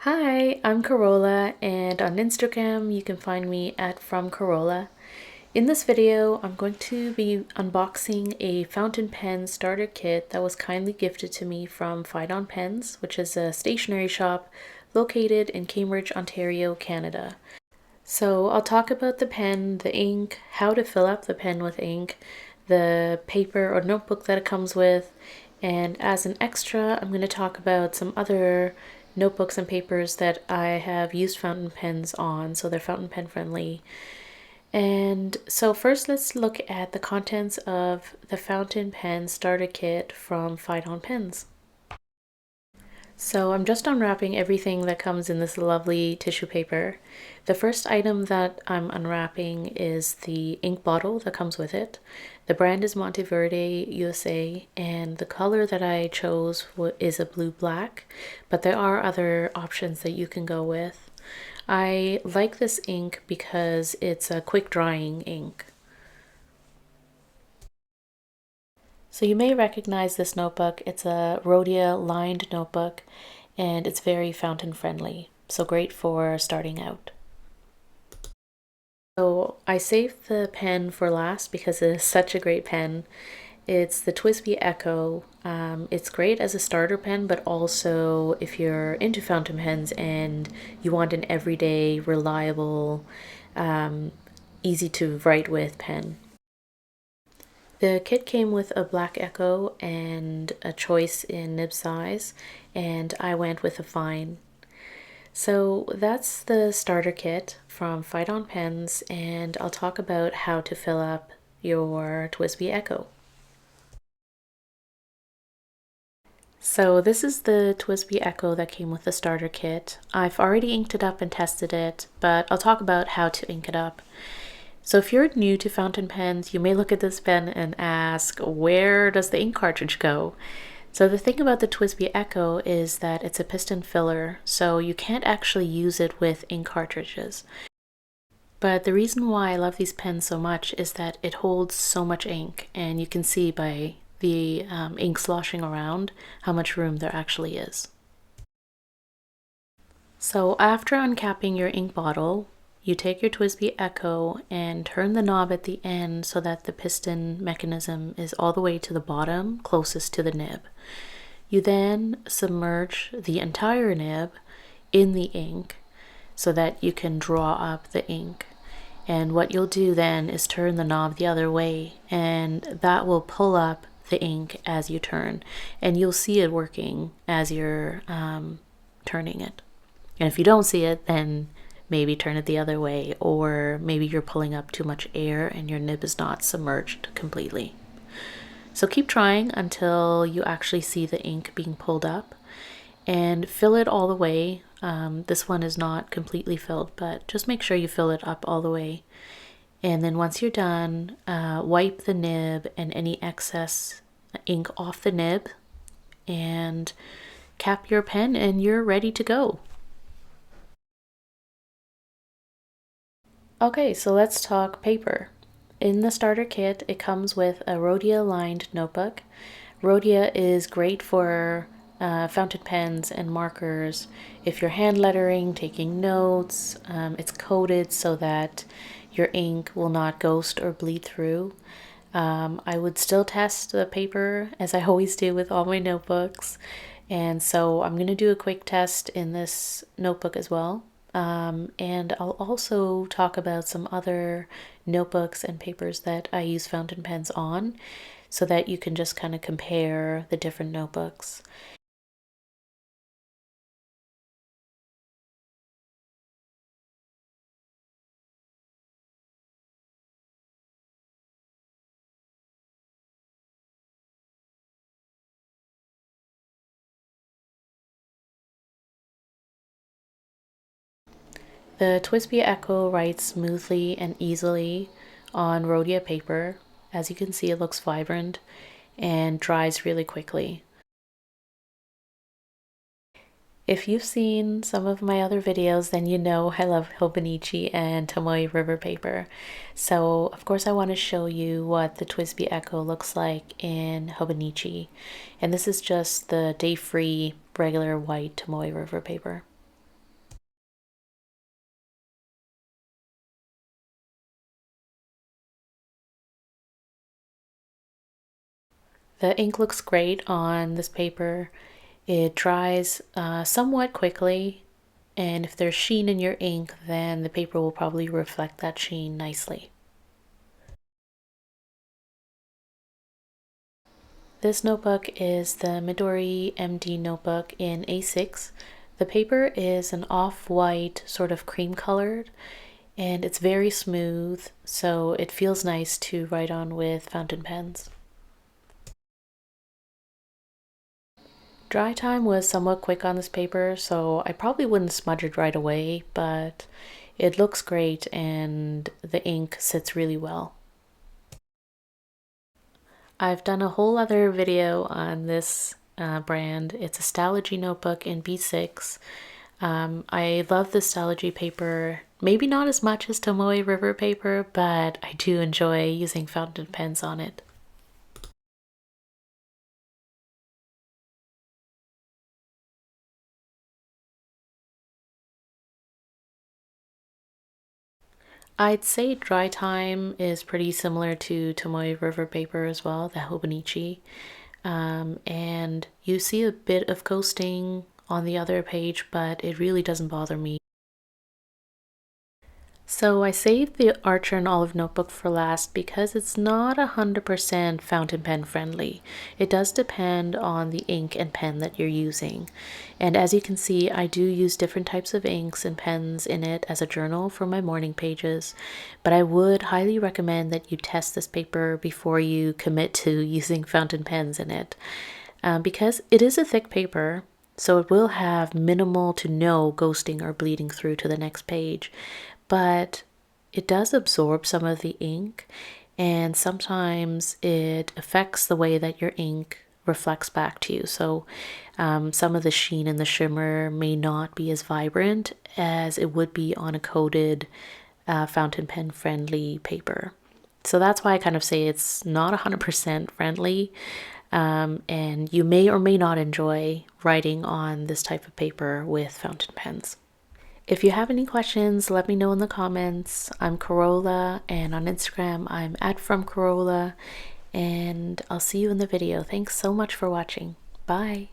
Hi, I'm Carola, and on Instagram you can find me at From Carola. In this video, I'm going to be unboxing a fountain pen starter kit that was kindly gifted to me from Phidon Pens, which is a stationery shop located in Cambridge, Ontario, Canada. So I'll talk about the pen, the ink, how to fill up the pen with ink, the paper or notebook that it comes with, and as an extra, I'm going to talk about some other notebooks and papers that I have used fountain pens on, so they're fountain pen friendly. And so first let's look at the contents of the fountain pen starter kit from Phidon Pens. So I'm just unwrapping everything that comes in this lovely tissue paper. The first item that I'm unwrapping is the ink bottle that comes with it. The brand is Monteverde, USA, and the color that I chose is a blue-black, but there are other options that you can go with. I like this ink because it's a quick drying ink. So you may recognize this notebook. It's a Rhodia lined notebook and it's very fountain friendly. So great for starting out. So I saved the pen for last because it is such a great pen. It's the TWSBI Eco. It's great as a starter pen, but also if you're into fountain pens and you want an everyday, reliable, easy to write with pen. The kit came with a black Echo and a choice in nib size, and I went with a fine. So that's the starter kit from Phidon Pens, and I'll talk about how to fill up your TWSBI Echo. So this is the TWSBI Echo that came with the starter kit. I've already inked it up and tested it, but I'll talk about how to ink it up. So if you're new to fountain pens, you may look at this pen and ask, where does the ink cartridge go? So the thing about the TWSBI Eco is that it's a piston filler, so you can't actually use it with ink cartridges. But the reason why I love these pens so much is that it holds so much ink, and you can see by the ink sloshing around how much room there actually is. So after uncapping your ink bottle, you take your TWSBI Eco and turn the knob at the end so that the piston mechanism is all the way to the bottom, closest to the nib. You then submerge the entire nib in the ink so that you can draw up the ink. And what you'll do then is turn the knob the other way, and that will pull up the ink as you turn. And you'll see it working as you're turning it. And if you don't see it, then maybe turn it the other way, or maybe you're pulling up too much air and your nib is not submerged completely. So keep trying until you actually see the ink being pulled up, and fill it all the way. This one is not completely filled, but just make sure you fill it up all the way. And then once you're done, wipe the nib and any excess ink off the nib and cap your pen, and you're ready to go. Okay, so let's talk paper. In the starter kit, it comes with a Rhodia lined notebook. Rhodia is great for fountain pens and markers. If you're hand lettering, taking notes, it's coated so that your ink will not ghost or bleed through. I would still test the paper as I always do with all my notebooks. And so I'm going to do a quick test in this notebook as well. And I'll also talk about some other notebooks and papers that I use fountain pens on so that you can just kind of compare the different notebooks. The TWSBI Eco writes smoothly and easily on Rhodia paper. As you can see, it looks vibrant and dries really quickly. If you've seen some of my other videos, then you know I love Hobonichi and Tomoe river paper. So of course I want to show you what the TWSBI Eco looks like in Hobonichi. And this is just the day-free regular white Tomoe river paper. The ink looks great on this paper. It dries somewhat quickly, and if there's sheen in your ink, then the paper will probably reflect that sheen nicely. This notebook is the Midori MD notebook in A6. The paper is an off-white, sort of cream colored, and it's very smooth, so it feels nice to write on with fountain pens. Dry time was somewhat quick on this paper, so I probably wouldn't smudge it right away, but it looks great and the ink sits really well. I've done a whole other video on this brand. It's a Stalogy notebook in B6. I love the Stalogy paper, maybe not as much as Tomoe River paper, but I do enjoy using fountain pens on it. I'd say dry time is pretty similar to Tomoe River paper as well, the Hobonichi. And you see a bit of ghosting on the other page, but it really doesn't bother me. So I saved the Archer and Olive notebook for last because it's not 100% fountain pen friendly. It does depend on the ink and pen that you're using. And as you can see, I do use different types of inks and pens in it as a journal for my morning pages. But I would highly recommend that you test this paper before you commit to using fountain pens in it. Because it is a thick paper, so it will have minimal to no ghosting or bleeding through to the next page. But it does absorb some of the ink, and sometimes it affects the way that your ink reflects back to you. So some of the sheen and the shimmer may not be as vibrant as it would be on a coated fountain pen friendly paper. So that's why I kind of say it's not 100% friendly, and you may or may not enjoy writing on this type of paper with fountain pens. If you have any questions, let me know in the comments. I'm Carola, and on Instagram, I'm @FromCarola, and I'll see you in the video. Thanks so much for watching. Bye.